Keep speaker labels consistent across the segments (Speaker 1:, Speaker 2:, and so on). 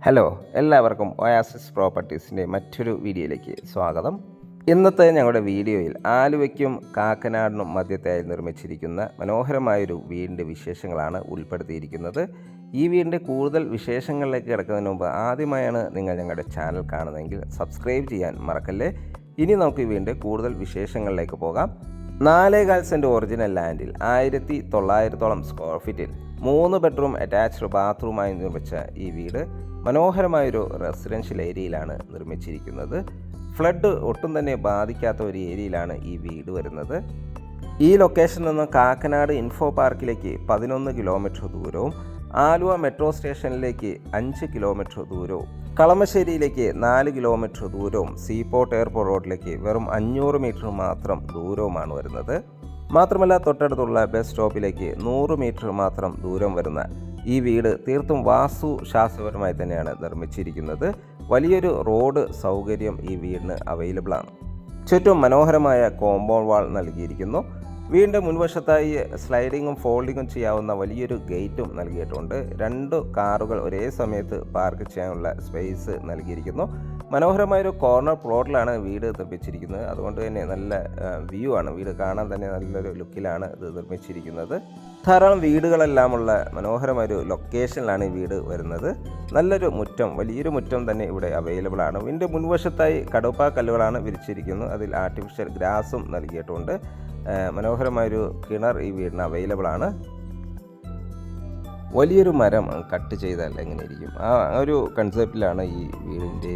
Speaker 1: Hello, എല്ലാവർക്കും oasis പ്രോപ്പർട്ടീസിൻ്റെ മറ്റൊരു വീഡിയോയിലേക്ക് സ്വാഗതം. ഇന്നത്തെ ഞങ്ങളുടെ വീഡിയോയിൽ ആലുവയ്ക്കും കാക്കനാടിനും മധ്യത്തായി നിർമ്മിച്ചിരിക്കുന്ന മനോഹരമായൊരു വീടിൻ്റെ വിശേഷങ്ങളാണ് ഉൾപ്പെടുത്തിയിരിക്കുന്നത്. ഈ വീടിൻ്റെ കൂടുതൽ വിശേഷങ്ങളിലേക്ക് കിടക്കുന്നതിന് മുമ്പ് ആദ്യമായാണ് നിങ്ങൾ ഞങ്ങളുടെ ചാനൽ കാണുന്നതെങ്കിൽ സബ്സ്ക്രൈബ് ചെയ്യാൻ മറക്കല്ലേ. ഇനി നമുക്ക് ഈ വീടിൻ്റെ കൂടുതൽ വിശേഷങ്ങളിലേക്ക് പോകാം. 4.25 സെൻറ്റ് ഒറിജിനൽ ലാൻഡിൽ 1900 സ്ക്വയർ ഫീറ്റിൽ 3 ബെഡ്റൂം അറ്റാച്ച്ഡ് ബാത്റൂമായി നിർമ്മിച്ച ഈ വീട് മനോഹരമായൊരു റെസിഡൻഷ്യൽ ഏരിയയിലാണ് നിർമ്മിച്ചിരിക്കുന്നത്. ഫ്ലഡ് ഒട്ടും തന്നെ ബാധിക്കാത്ത ഒരു ഏരിയയിലാണ് ഈ വീട് വരുന്നത്. ഈ ലൊക്കേഷനിൽ നിന്ന് കാക്കനാട് ഇൻഫോ പാർക്കിലേക്ക് 11 കിലോമീറ്റർ ദൂരവും ആലുവ മെട്രോ സ്റ്റേഷനിലേക്ക് 5 കിലോമീറ്റർ ദൂരവും കളമശ്ശേരിയിലേക്ക് 4 കിലോമീറ്റർ ദൂരവും സീപോർട്ട് എയർപോർട്ട് റോഡിലേക്ക് വെറും 500 മീറ്റർ മാത്രം ദൂരവുമാണ് വരുന്നത്. മാത്രമല്ല തൊട്ടടുത്തുള്ള ബസ് സ്റ്റോപ്പിലേക്ക് 100 മീറ്റർ മാത്രം ദൂരം വരുന്ന ഈ വീട് തീർത്തും വാസ്തുശാസ്ത്രപരമായി തന്നെയാണ് നിർമ്മിച്ചിരിക്കുന്നത്. വലിയൊരു റോഡ് സൗകര്യം ഈ വീടിന് അവൈലബിൾ ആണ്. ചുറ്റും മനോഹരമായ കോമ്പൗണ്ട് വാൾ നൽകിയിരിക്കുന്നു. വീടിൻ്റെ മുൻവശത്തായി സ്ലൈഡിങ്ങും ഫോൾഡിങ്ങും ചെയ്യാവുന്ന വലിയൊരു ഗേറ്റും നൽകിയിട്ടുണ്ട്. 2 കാറുകൾ ഒരേ സമയത്ത് പാർക്ക് ചെയ്യാനുള്ള സ്പേസ് നൽകിയിരിക്കുന്നു. മനോഹരമായൊരു കോർണർ പ്ലോട്ടിലാണ് വീട് നിർമ്മിച്ചിരിക്കുന്നത്. അതുകൊണ്ട് തന്നെ നല്ല വ്യൂ ആണ്. വീട് കാണാൻ തന്നെ നല്ലൊരു ലുക്കിലാണ് ഇത് നിർമ്മിച്ചിരിക്കുന്നത്. ധാരാളം വീടുകളെല്ലാമുള്ള മനോഹരമായൊരു ലൊക്കേഷനിലാണ് ഈ വീട് വരുന്നത്. നല്ലൊരു മുറ്റം, വലിയൊരു മുറ്റം തന്നെ ഇവിടെ അവൈലബിൾ ആണ്. വീടിൻ്റെ മുൻവശത്തായി കടുപ്പാ കല്ലുകളാണ് വിരിച്ചിരിക്കുന്നത്. അതിൽ ആർട്ടിഫിഷ്യൽ ഗ്രാസും നൽകിയിട്ടുണ്ട്. മനോഹരമായൊരു കിണർ ഈ വീടിന് അവൈലബിൾ ആണ്. വലിയൊരു മരം കട്ട് ചെയ്താൽ എങ്ങനെ ഇരിക്കും, ആ ഒരു കൺസെപ്റ്റിലാണ് ഈ വീടിൻ്റെ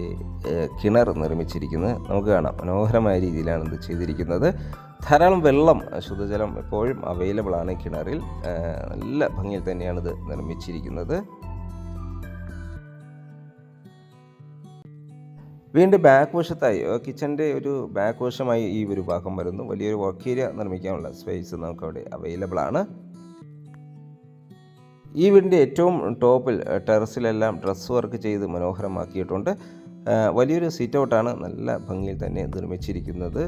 Speaker 1: കിണർ നിർമ്മിച്ചിരിക്കുന്നത്. നമുക്ക് കാണാം മനോഹരമായ രീതിയിലാണ് ഇത് ചെയ്തിരിക്കുന്നത്. ധാരാളം വെള്ളം, ശുദ്ധജലം എപ്പോഴും അവൈലബിൾ ആണ് ഈ കിണറിൽ. നല്ല ഭംഗിയിൽ തന്നെയാണ് ഇത് നിർമ്മിച്ചിരിക്കുന്നത്. വീണ്ടും ബാക്ക് വശത്തായി കിച്ചൻ്റെ ഒരു ബാക്ക് വശമായി ഈ ഒരു ഭാഗം വരുന്നു. വലിയൊരു വർക്ക് ഏരിയ നിർമ്മിക്കാനുള്ള സ്പേസ് നമുക്കവിടെ അവൈലബിൾ ആണ്. ഈ വീടിൻ്റെ ഏറ്റവും ടോപ്പിൽ ടെറസിലെല്ലാം ഡ്രസ് വർക്ക് ചെയ്ത് മനോഹരമാക്കിയിട്ടുണ്ട്. വലിയൊരു സീറ്റ് ഔട്ടാണ് നല്ല ഭംഗിയിൽ തന്നെ നിർമ്മിച്ചിരിക്കുന്നത്.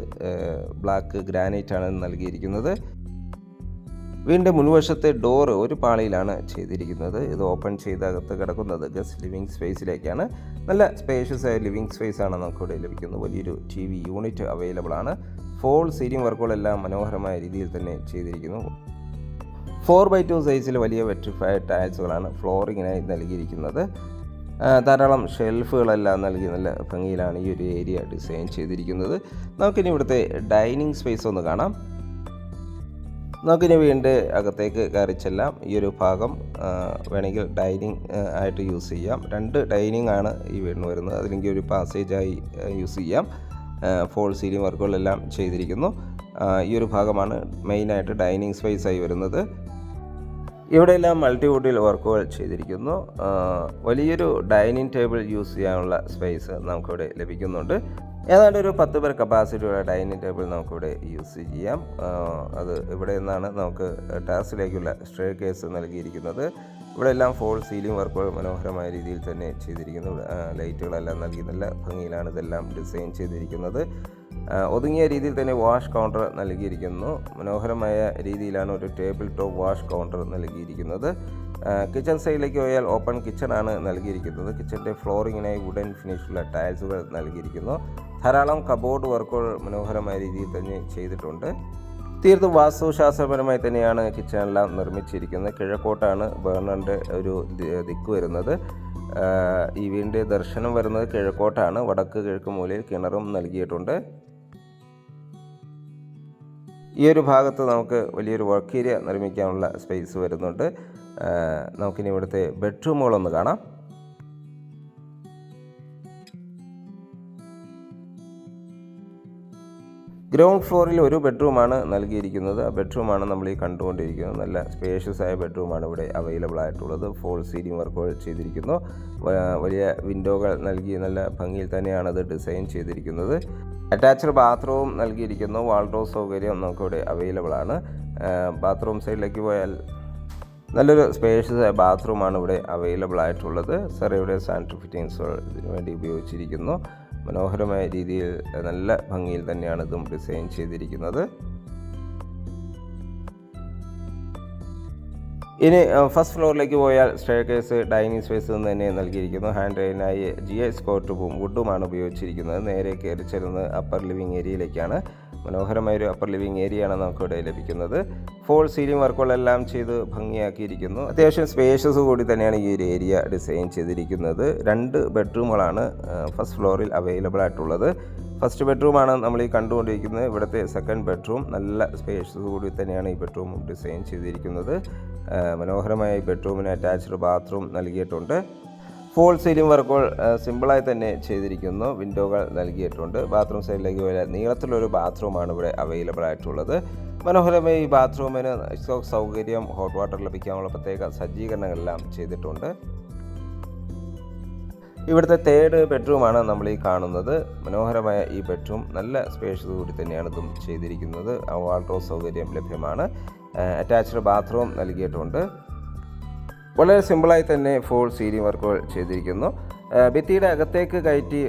Speaker 1: ബ്ലാക്ക് ഗ്രാനൈറ്റാണ് നൽകിയിരിക്കുന്നത്. വീടിൻ്റെ മുൻവശത്തെ ഡോറ് ഒരു പാളിയിലാണ് ചെയ്തിരിക്കുന്നത്. ഇത് ഓപ്പൺ ചെയ്ത് അകത്ത് കിടക്കുന്നത് ഗസ്റ്റ് ലിവിങ് സ്പേസിലേക്കാണ്. നല്ല സ്പേഷ്യസ് ആയ ലിവിങ് സ്പേസ് ആണ് നമുക്കിവിടെ ലഭിക്കുന്നത്. വലിയൊരു TV യൂണിറ്റ് അവൈലബിൾ ആണ്. ഫോൾ സീലിംഗ് വർക്കുകളെല്ലാം മനോഹരമായ രീതിയിൽ തന്നെ ചെയ്തിരിക്കുന്നു. 4x2 സൈസിൽ വലിയ വെട്രിഫൈഡ് ടൈൽസുകളാണ് ഫ്ലോറിങ്ങിനായി നൽകിയിരിക്കുന്നത്. ധാരാളം ഷെൽഫുകളെല്ലാം നൽകി നല്ല ഭംഗിയിലാണ് ഈ ഒരു ഏരിയ ഡിസൈൻ ചെയ്തിരിക്കുന്നത്. നമുക്കിനി ഇവിടുത്തെ ഡൈനിങ് സ്പേസ് ഒന്ന് കാണാം. നമുക്കിനി വീണ്ടും അകത്തേക്ക് കയറിച്ചെല്ലാം. ഈ ഒരു ഭാഗം വേണമെങ്കിൽ ഡൈനിങ് ആയിട്ട് യൂസ് ചെയ്യാം. 2 ഡൈനിങ് ആണ് ഈ വീടിന് വരുന്നത്. അതിലെങ്കിൽ ഒരു പാസേജായി യൂസ് ചെയ്യാം. ഫോൾ സീലിംഗ് വർക്കുകളെല്ലാം ചെയ്തിരിക്കുന്നു. ഈ ഒരു ഭാഗമാണ് മെയിനായിട്ട് ഡൈനിങ് സ്പേസായി വരുന്നത്. ഇവിടെയെല്ലാം മൾട്ടിവുഡിൽ വർക്കുകൾ ചെയ്തിരിക്കുന്നു. വലിയൊരു ഡൈനിങ് ടേബിൾ യൂസ് ചെയ്യാനുള്ള സ്പേസ് നമുക്കിവിടെ ലഭിക്കുന്നുണ്ട്. ഏതാണ്ട് ഒരു 10 പേർ കപ്പാസിറ്റിയുള്ള ഡൈനിങ് ടേബിൾ നമുക്കിവിടെ യൂസ് ചെയ്യാം. അത് ഇവിടെ നിന്നാണ് നമുക്ക് ടെറസിലേക്കുള്ള സ്റ്റെയർ കേസ് നൽകിയിരിക്കുന്നത്. ഇവിടെ എല്ലാം ഫോൾ സീലിംഗ് വർക്കുകൾ മനോഹരമായ രീതിയിൽ തന്നെ ചെയ്തിരിക്കുന്നു. ലൈറ്റുകളെല്ലാം നൽകി നല്ല ഭംഗിയിലാണ് ഇതെല്ലാം ഡിസൈൻ ചെയ്തിരിക്കുന്നത്. ഒതുങ്ങിയ രീതിയിൽ തന്നെ വാഷ് കൗണ്ടർ നൽകിയിരിക്കുന്നു. മനോഹരമായ രീതിയിലാണ് ഒരു ടേബിൾ ടോപ്പ് വാഷ് കൗണ്ടർ നൽകിയിരിക്കുന്നത്. കിച്ചൺ സൈഡിലേക്ക് പോയാൽ ഓപ്പൺ കിച്ചണാണ് നൽകിയിരിക്കുന്നത്. കിച്ചൻ്റെ ഫ്ലോറിങ്ങിനായി വുഡൻ ഫിനിഷുള്ള ടൈൽസുകൾ നൽകിയിരിക്കുന്നു. ധാരാളം കബോർഡ് വർക്കുകൾ മനോഹരമായ രീതിയിൽ തന്നെ ചെയ്തിട്ടുണ്ട്. തീർത്തും വാസ്തുശാസ്ത്രപരമായി തന്നെയാണ് കിച്ചണെല്ലാം നിർമ്മിച്ചിരിക്കുന്നത്. കിഴക്കോട്ടാണ് ബർണറിൻ്റെ ഒരു ദിക്ക് വരുന്നത്. ഈ വീടിൻ്റെ ദർശനം വരുന്നത് കിഴക്കോട്ടാണ്. വടക്ക് കിഴക്ക് മൂലയിൽ കിണറും നൽകിയിട്ടുണ്ട്. ഈ ഒരു ഭാഗത്ത് നമുക്ക് വലിയൊരു വർക്ക് ഏരിയ നിർമ്മിക്കാനുള്ള സ്പേസ് വരുന്നുണ്ട്. നമുക്കിനി ഇവിടുത്തെ ബെഡ്റൂമുകളൊന്ന് കാണാം. ഗ്രൗണ്ട് ഫ്ലോറിൽ ഒരു ബെഡ്റൂമാണ് നൽകിയിരിക്കുന്നത്. ആ ബെഡ്റൂമാണ് നമ്മൾ ഈ കണ്ടുകൊണ്ടിരിക്കുന്നത്. നല്ല സ്പേഷ്യസ് ആയ ബെഡ്റൂമാണ് ഇവിടെ അവൈലബിൾ ആയിട്ടുള്ളത്. ഫോൾ സീലിംഗ് വർക്കുകൾ ചെയ്തിരിക്കുന്നു. വലിയ വിൻഡോകൾ നൽകി നല്ല ഭംഗിയിൽ തന്നെയാണ് അത് ഡിസൈൻ ചെയ്തിരിക്കുന്നത്. അറ്റാച്ച്ഡ് ബാത്റൂം നൽകിയിരിക്കുന്നു. വാൾഡ്രോബ് സൗകര്യം നമുക്കിവിടെ അവൈലബിൾ ആണ്. ബാത്റൂം സൈഡിലേക്ക് പോയാൽ നല്ലൊരു സ്പേഷ്യസ് ആയ ബാത്റൂമാണ് ഇവിടെ അവൈലബിൾ ആയിട്ടുള്ളത്. സെറയുടെ സാനിറ്ററി ഫിറ്റിങ്സുകൾ ഇതിനു വേണ്ടി ഉപയോഗിച്ചിരിക്കുന്നു. മനോഹരമായ രീതിയിൽ നല്ല ഭംഗിയിൽ തന്നെയാണ് ഇതും ഡിസൈൻ ചെയ്തിരിക്കുന്നത്. ഇനി ഫസ്റ്റ് ഫ്ലോറിലേക്ക് പോയാൽ സ്റ്റെയർകേസ് ഡൈനിങ് സ്പേസ് എന്ന് തന്നെ നൽകിയിരിക്കുന്നു. ഹാൻഡ് റെയിലിനായി GI സ്കോർട്ടും വുഡുമാണ് ഉപയോഗിച്ചിരിക്കുന്നത്. നേരെ കയറി ചെല്ലുന്നത് അപ്പർ ലിവിങ് ഏരിയയിലേക്കാണ്. മനോഹരമായൊരു അപ്പർ ലിവിങ് ഏരിയയാണ് നമുക്കിവിടെ ലഭിക്കുന്നത്. ഫോൾ സീലിംഗ് വർക്കുകളെല്ലാം ചെയ്ത് ഭംഗിയാക്കിയിരിക്കുന്നു. അത്യാവശ്യം സ്പേഷ്യസ് കൂടി തന്നെയാണ് ഈ ഒരു ഏരിയ ഡിസൈൻ ചെയ്തിരിക്കുന്നത്. 2 ബെഡ്റൂമുകളാണ് ഫസ്റ്റ് ഫ്ലോറിൽ അവൈലബിൾ ആയിട്ടുള്ളത്. ഫസ്റ്റ് ബെഡ്റൂമാണ് നമ്മൾ ഈ കണ്ടുകൊണ്ടിരിക്കുന്നത്. ഇവിടുത്തെ സെക്കൻഡ് ബെഡ്റൂം നല്ല സ്പേഷ്യസ് കൂടി തന്നെയാണ് ഈ ബെഡ്റൂം ഡിസൈൻ ചെയ്തിരിക്കുന്നത്. മനോഹരമായ ഈ ബെഡ്റൂമിന് അറ്റാച്ച്ഡ് ബാത്റൂം നൽകിയിട്ടുണ്ട്. ഫോൾ സീലിംഗ് വർക്കുകൾ സിമ്പിളായി തന്നെ ചെയ്തിരിക്കുന്നു. വിൻഡോകൾ നൽകിയിട്ടുണ്ട്. ബാത്റൂം സൈഡിലേക്ക് പോയാൽ നീളത്തിലൊരു ബാത്റൂമാണ് ഇവിടെ അവൈലബിൾ ആയിട്ടുള്ളത്. മനോഹരമായ ഈ ബാത്റൂമിന് സൗകര്യം, ഹോട്ട് വാട്ടർ ലഭിക്കാനുള്ള പ്രത്യേക സജ്ജീകരണങ്ങളെല്ലാം ചെയ്തിട്ടുണ്ട്. ഇവിടുത്തെ 3rd ബെഡ്റൂമാണ് നമ്മൾ ഈ കാണുന്നത്. മനോഹരമായ ഈ ബെഡ്റൂം നല്ല സ്പേഷ്യസ് കൂടി തന്നെയാണ് ഇതും ചെയ്തിരിക്കുന്നത്. വാൾഡ്രോബ് സൗകര്യം ലഭ്യമാണ്. അറ്റാച്ച്ഡ് ബാത്റൂം നൽകിയിട്ടുണ്ട്. വളരെ സിമ്പിളായി തന്നെ ഫോൾ സീലിംഗ് വർക്കുകൾ ചെയ്തിരിക്കുന്നു. ഭിത്തിയുടെ അകത്തേക്ക് കയറ്റി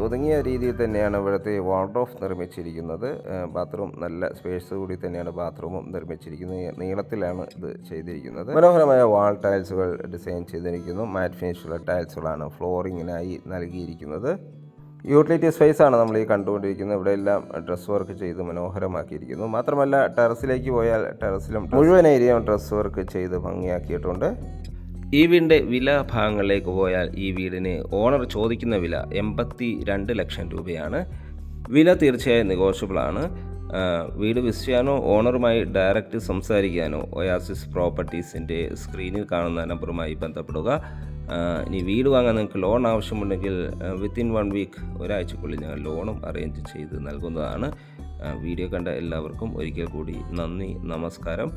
Speaker 1: ഒതുങ്ങിയ രീതിയിൽ തന്നെയാണ് ഇവിടുത്തെ വാർഡ്രോബ് നിർമ്മിച്ചിരിക്കുന്നത്. ബാത്റൂം നല്ല സ്പേസ് കൂടി തന്നെയാണ് ബാത്റൂമും നിർമ്മിച്ചിരിക്കുന്നത്. നീളത്തിലാണ് ഇത് ചെയ്തിരിക്കുന്നത്. മനോഹരമായ വാൾ ടൈൽസുകൾ ഡിസൈൻ ചെയ്തിരിക്കുന്നു. മാറ്റ് ഫിനിഷുള്ള ടൈൽസുകളാണ് ഫ്ലോറിങ്ങിനായി നൽകിയിരിക്കുന്നത്. യൂട്ടിലിറ്റി സ്പേസ് ആണ് നമ്മൾ ഈ കണ്ടുകൊണ്ടിരിക്കുന്നത്. ഇവിടെ എല്ലാം ഡ്രസ് വർക്ക് ചെയ്ത് മനോഹരമാക്കിയിരിക്കുന്നു. മാത്രമല്ല ടെറസിലേക്ക് പോയാൽ ടെറസിലും മുഴുവൻ ഏരിയയും ഡ്രസ് വർക്ക് ചെയ്ത് ഭംഗിയാക്കിയിട്ടുണ്ട്. ഈ വീടിൻ്റെ വില ഭാഗങ്ങളിലേക്ക് പോയാൽ ഈ വീടിന് ഓണർ ചോദിക്കുന്ന വില 82 ലക്ഷം രൂപയാണ്. വില തീർച്ചയായും നെഗോഷ്യബിളാണ്. വീട് വിസിറ്റ് ചെയ്യാനോ ഓണറുമായി ഡയറക്റ്റ് സംസാരിക്കാനോ ഒയാസിസ് പ്രോപ്പർട്ടീസിൻ്റെ സ്ക്രീനിൽ കാണുന്ന നമ്പറുമായി ബന്ധപ്പെടുക. ഇനി വീട് വാങ്ങാൻ നിങ്ങൾക്ക് ലോൺ ആവശ്യമുണ്ടെങ്കിൽ വിത്തിൻ 1 വീക്ക് ഒരാഴ്ചക്കുള്ളിൽ ഞങ്ങൾ ലോണും അറേഞ്ച് ചെയ്ത് നൽകുന്നതാണ്. വീഡിയോ കണ്ട എല്ലാവർക്കും ഒരിക്കൽ കൂടി നന്ദി, നമസ്കാരം.